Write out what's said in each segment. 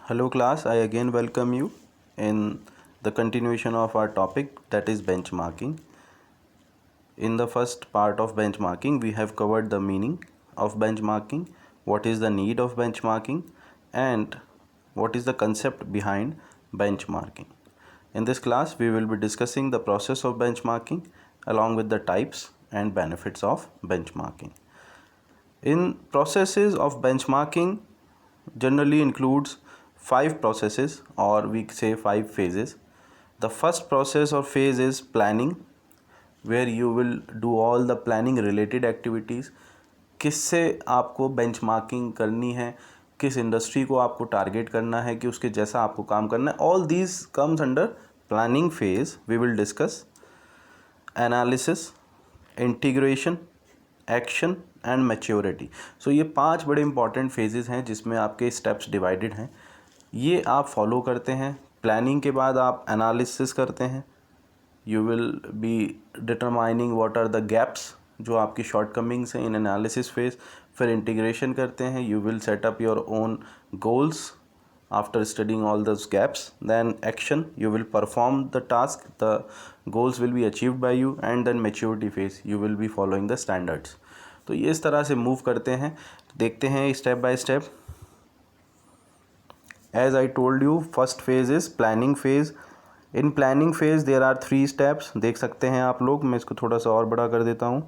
Hello class, I again welcome you in the continuation of our topic, that is benchmarking. In the first part of benchmarking, we have covered the meaning of benchmarking, what is the need of benchmarking, and what is the concept behind benchmarking. In this class, we will be discussing the process of benchmarking along with the types and benefits of benchmarking. In processes of benchmarking generally includes 5 processes, or we say 5 phases. The first process or phase is planning, where you will do all the planning related activities. किससे आपको benchmarking करनी है, किस industry को आपको target करना है कि उसके जैसा आपको काम करना है, all these comes under planning phase. We will discuss analysis, integration, action and maturity. So ये 5 बड़े इंपॉर्टेंट फेजेस हैं जिसमें आपके स्टेप्स डिवाइडेड हैं. ये आप फॉलो करते हैं. प्लानिंग के बाद आप एनालिसिस करते हैं. You will be determining what are the gaps, जो आपकी शॉर्टकमिंग्स हैं इन एनालिसिस फेज. फिर इंटीग्रेशन करते हैं. You will set up your own goals after studying all those gaps. Then action, you will perform the task, the goals will be achieved by you. And then maturity phase, you will be following the standards. तो ये इस तरह से move करते हैं. देखते हैं step by step. As I told you, first phase is planning phase. In planning phase there are 3 steps. देख सकते हैं आप लोग. मैं इसको थोड़ा सा और बड़ा कर देता हूँ.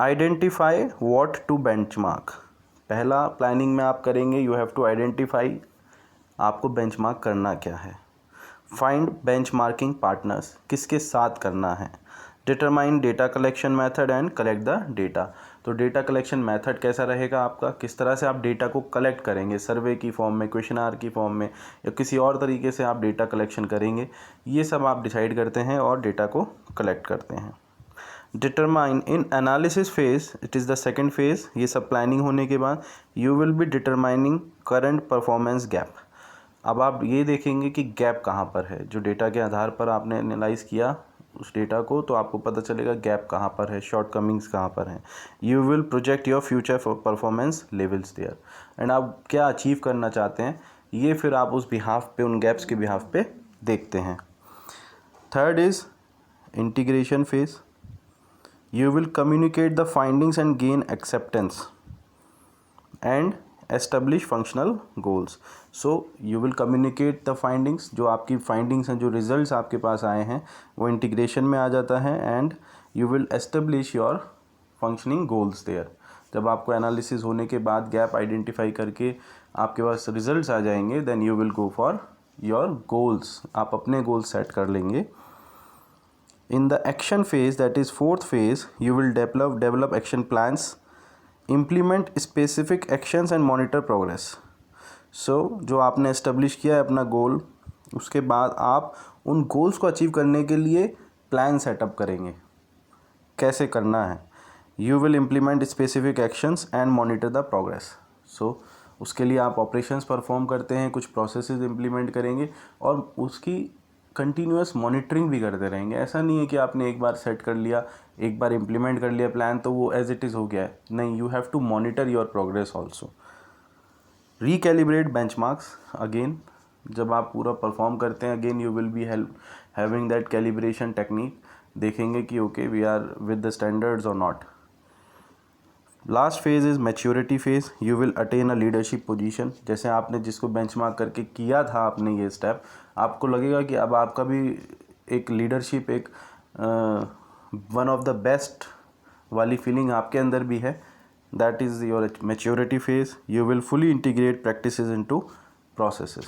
Identify what to benchmark. पहला प्लानिंग में आप करेंगे, यू हैव टू आइडेंटिफाई आपको बेंचमार्क करना क्या है. फाइंड बेंचमार्किंग पार्टनर्स, किसके साथ करना है. Determine data collection method and collect the data. तो डेटा कलेक्शन मेथड कैसा रहेगा आपका, किस तरह से आप डेटा को कलेक्ट करेंगे, सर्वे की फॉर्म में, क्वेश्चनआर की फॉर्म में, या किसी और तरीके से आप डेटा कलेक्शन करेंगे. ये सब आप डिसाइड करते हैं और डेटा को कलेक्ट करते हैं. Determine in analysis phase, it is the second phase. ये सब प्लानिंग होने के बाद you will be determining current performance gap. अब आप ये देखेंगे कि गैप कहाँ पर है. जो डेटा के आधार पर आपने एनालाइज किया उस डेटा को, तो आपको पता चलेगा गैप कहाँ पर है, शॉर्ट कमिंग्स कहाँ पर हैं. You will project your future performance levels there. And आप क्या अचीव करना चाहते हैं, ये फिर आप उस बिहाफ पे, उन गैप्स के बिहाफ पे देखते हैं. Third is integration phase. You will communicate the findings and gain acceptance and establish functional goals. So you will communicate the findings. जो आपकी findings हैं, जो results आपके पास आए हैं, वो integration में आ जाता है. and you will establish your functioning goals there. जब आपको analysis होने के बाद gap identify करके आपके पास results आ जाएंगे, then you will go for your goals. आप अपने goals set कर लेंगे. In the action phase, that is fourth phase, you will develop action plans, implement specific actions and monitor progress. So जो आपने establish किया है अपना गोल, उसके बाद आप उन गोल्स को अचीव करने के लिए प्लान सेटअप करेंगे, कैसे करना है. You will implement specific actions and monitor the progress. So उसके लिए आप ऑपरेशंस परफॉर्म करते हैं, कुछ प्रोसेसेस इम्प्लीमेंट करेंगे और उसकी कंटिन्यूस मॉनिटरिंग भी करते रहेंगे. ऐसा नहीं है कि आपने एक बार सेट कर लिया, एक बार इम्प्लीमेंट कर लिया प्लान, तो वो एज इट इज़ हो गया है. नहीं, you have to monitor your progress also. Recalibrate benchmarks. Again जब आप पूरा परफॉर्म करते हैं, again you will be having that calibration technique. देखेंगे कि okay we are with the standards और not. Last phase is maturity phase. You will attain a leadership position. जैसे आपने जिसको बेंचमार्क करके किया था आपने ये स्टेप, आपको लगेगा कि अब आपका भी एक लीडरशिप, एक वन ऑफ द बेस्ट वाली फीलिंग आपके अंदर भी है. That is your maturity phase. You will fully integrate practices into processes.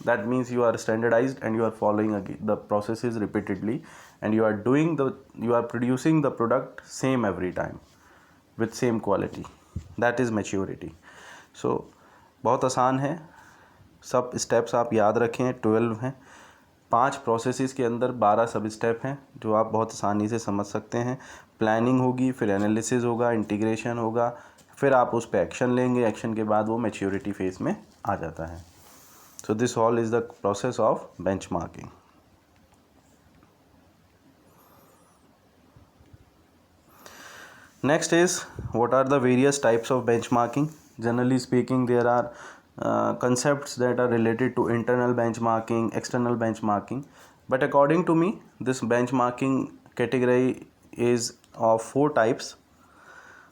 That means you are standardized and you are following the processes repeatedly, and you are producing the product same every time with same quality. That is maturity. So बहुत आसान है. सब steps आप याद रखें, 12 हैं. 5 processes के अंदर 12 सब स्टेप हैं जो आप बहुत आसानी से समझ सकते हैं. प्लानिंग होगी, फिर एनालिसिस होगा, इंटीग्रेशन होगा, फिर आप उस पर एक्शन लेंगे. एक्शन के बाद वो मैच्योरिटी फेज में आ जाता है. So this all is the process of benchmarking. Next is, what are the various types of benchmarking. Generally speaking, there are concepts that are related to internal benchmarking, external benchmarking. But according to me, this benchmarking category is of 4 types.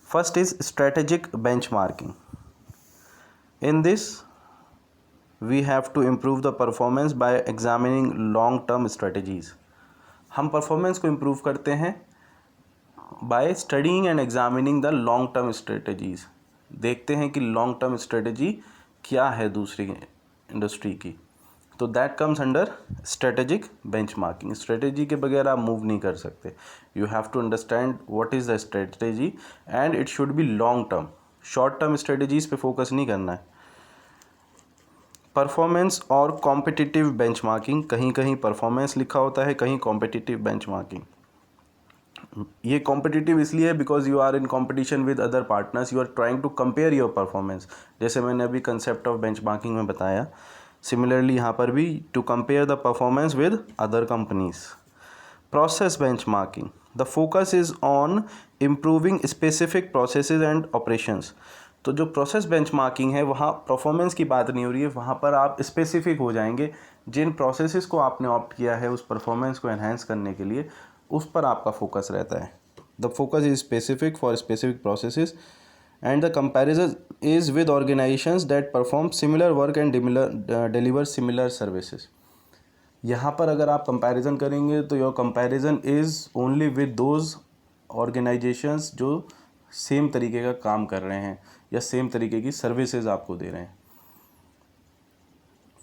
First is strategic benchmarking. In this, we have to improve the performance by examining long term strategies. हम performance को improve करते हैं by studying and examining the long term strategies. देखते हैं कि long term strategy क्या है दूसरी इंडस्ट्री की. तो that comes under strategic benchmarking. Strategy के बगैर आप मूव नहीं कर सकते. You have to understand what is the strategy and it should be long term. Short term strategies पे फोकस नहीं करना है. परफॉर्मेंस और कॉम्पिटिटिव बेंचमार्किंग. कहीं कहीं परफॉर्मेंस लिखा होता है, कहीं कॉम्पिटिटिव बेंचमार्किंग. ये कॉम्पिटिटिव इसलिए है because you are in competition with other partners. You are trying to compare your performance. जैसे मैंने अभी कंसेप्ट ऑफ बेंचमार्किंग में बताया, सिमिलरली यहाँ पर भी to compare the performance with other companies. Process benchmarking. The focus is on improving specific processes and operations. तो जो प्रोसेस बेंचमार्किंग है वहाँ परफॉर्मेंस की बात नहीं हो रही है. वहाँ पर आप स्पेसिफिक हो जाएंगे. जिन प्रोसेसेस को आपने ऑप्ट किया है उस परफॉर्मेंस को एनहेंस करने के लिए, उस पर आपका फोकस रहता है. The focus is specific for specific processes and the comparison is with organisations that perform similar work and deliver similar services. यहाँ पर अगर आप कंपैरिजन करेंगे तो your comparison is only with those organisations जो सेम तरीके का काम कर रहे हैं या सेम तरीके की सर्विसेज आपको दे रहे हैं.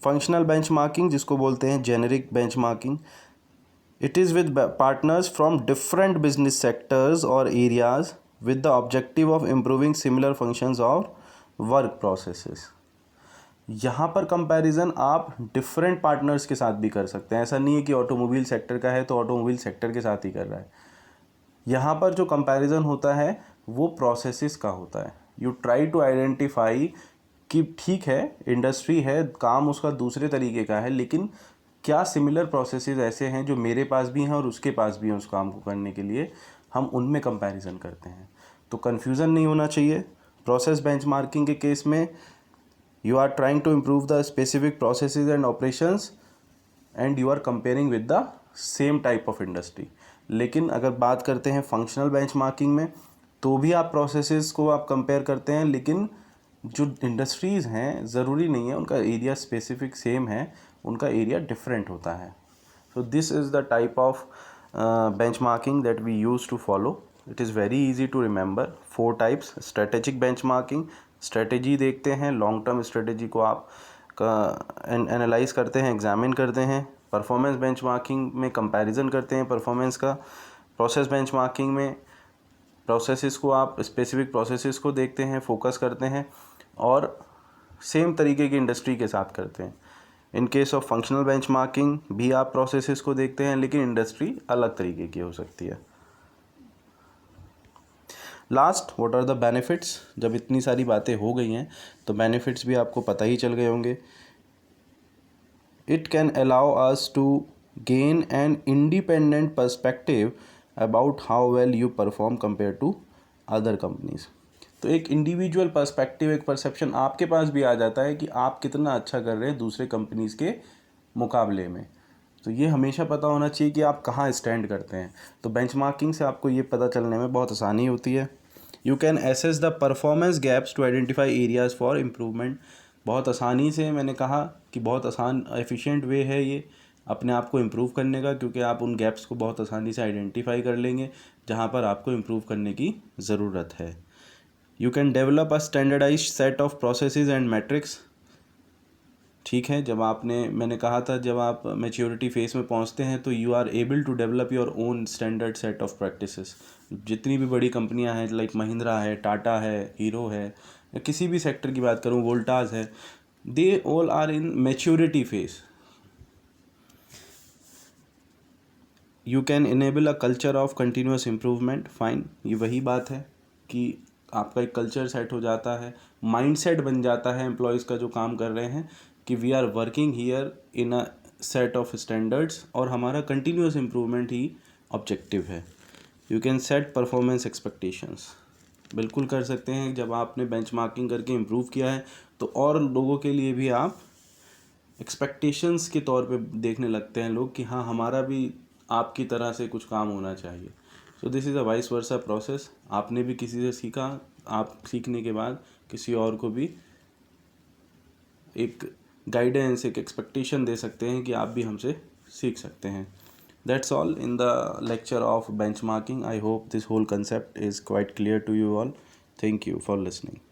फंक्शनल बेंचमार्किंग, जिसको बोलते हैं generic benchmarking. It is with partners from different business sectors और areas with the objective of improving similar functions और वर्क प्रोसेसेस. यहाँ पर कंपैरिजन आप डिफरेंट पार्टनर्स के साथ भी कर सकते हैं. ऐसा नहीं है कि ऑटोमोबाइल सेक्टर का है तो ऑटोमोबाइल सेक्टर के साथ ही कर रहा है. यहाँ पर जो कंपैरिजन होता है वो प्रोसेसेस का होता है. यू ट्राई टू आइडेंटिफाई कि ठीक है इंडस्ट्री है, काम उसका दूसरे तरीके का है, लेकिन क्या सिमिलर प्रोसेसेस ऐसे हैं जो मेरे पास भी हैं और उसके पास भी हैं उस काम को करने के लिए. हम उनमें कंपैरिजन करते हैं. तो कन्फ्यूज़न नहीं होना चाहिए. प्रोसेस बेंचमार्किंग के केस में you are trying to improve the specific processes and operations and you are comparing with the same type of industry. लेकिन अगर बात करते हैं फंक्शनल बेंचमार्किंग में, तो भी आप प्रोसेसेस को आप कंपेयर करते हैं, लेकिन जो इंडस्ट्रीज़ हैं ज़रूरी नहीं है उनका एरिया स्पेसिफिक सेम है, उनका एरिया डिफरेंट होता है. So this is the type of benchmarking that we use to follow. It is very easy to remember. 4 types. Strategic benchmarking, strategy देखते हैं, लॉन्ग टर्म स्ट्रेटेजी को आप एनालाइज करते हैं, एग्जामिन करते हैं. परफॉर्मेंस बेंचमार्किंग में कंपैरिजन करते हैं परफॉर्मेंस का. प्रोसेस बेंचमार्किंग में प्रोसेसेस को आप स्पेसिफिक प्रोसेसेस को देखते हैं, फोकस करते हैं और सेम तरीके की इंडस्ट्री के साथ करते हैं. In case of functional benchmarking भी आप प्रोसेसेस को देखते हैं, लेकिन इंडस्ट्री अलग तरीके की हो सकती है. Last, what are the benefits. जब इतनी सारी बातें हो गई हैं तो बेनिफिट्स भी आपको पता ही चल गए होंगे. It can allow us to gain an independent perspective about how well you perform compare to other companies. तो एक इंडिविजुअल पर्सपेक्टिव, एक परसेप्शन आपके पास भी आ जाता है कि आप कितना अच्छा कर रहे हैं दूसरे कंपनीज़ के मुकाबले में. तो ये हमेशा पता होना चाहिए कि आप कहाँ स्टैंड करते हैं. तो बेंचमार्किंग से आपको ये पता चलने में बहुत आसानी होती है. You can assess the performance gaps to identify areas for improvement. बहुत आसानी से, मैंने कहा कि बहुत आसान एफिशिएंट वे है ये अपने आप को इम्प्रूव करने का, क्योंकि आप उन गैप्स को बहुत आसानी से आइडेंटिफाई कर लेंगे जहाँ पर आपको इम्प्रूव करने की ज़रूरत है. You can develop a standardised set of processes and matrix. ठीक है, जब आपने, मैंने कहा था जब आप मैच्योरिटी फेस में पहुंचते हैं तो you are able to develop your own standard set of practices. जितनी भी बड़ी कंपनियां हैं, लाइक महिंद्रा है, टाटा है, हीरो है, या किसी भी सेक्टर की बात करूं, वोल्टास है, they all are in maturity phase. You can enable a culture of continuous improvement. Fine, ये वही बात है कि आपका एक कल्चर सेट हो जाता है, माइंडसेट बन जाता है एम्प्लॉयज़ का जो काम कर रहे हैं कि we are working here in a set of standards और हमारा कंटिन्यूस इम्प्रूवमेंट ही ऑब्जेक्टिव है. You can set performance expectations. बिल्कुल कर सकते हैं। जब आपने बेंचमार्किंग करके इम्प्रूव किया है तो और लोगों के लिए भी आप एक्सपेक्टेशंस के तौर पे देखने लगते हैं लोग कि हाँ हमारा भी आपकी तरह से कुछ काम होना चाहिए। सो this is a vice versa process. आपने भी किसी से सीखा, आप सीखने के बाद किसी और को भी एक गाइडेंस, एक एक्सपेक्टेशन दे सकते हैं कि आप भी हमसे सीख सकते हैं। That's all in the lecture of benchmarking. I hope this whole concept is quite clear to you all. Thank you for listening.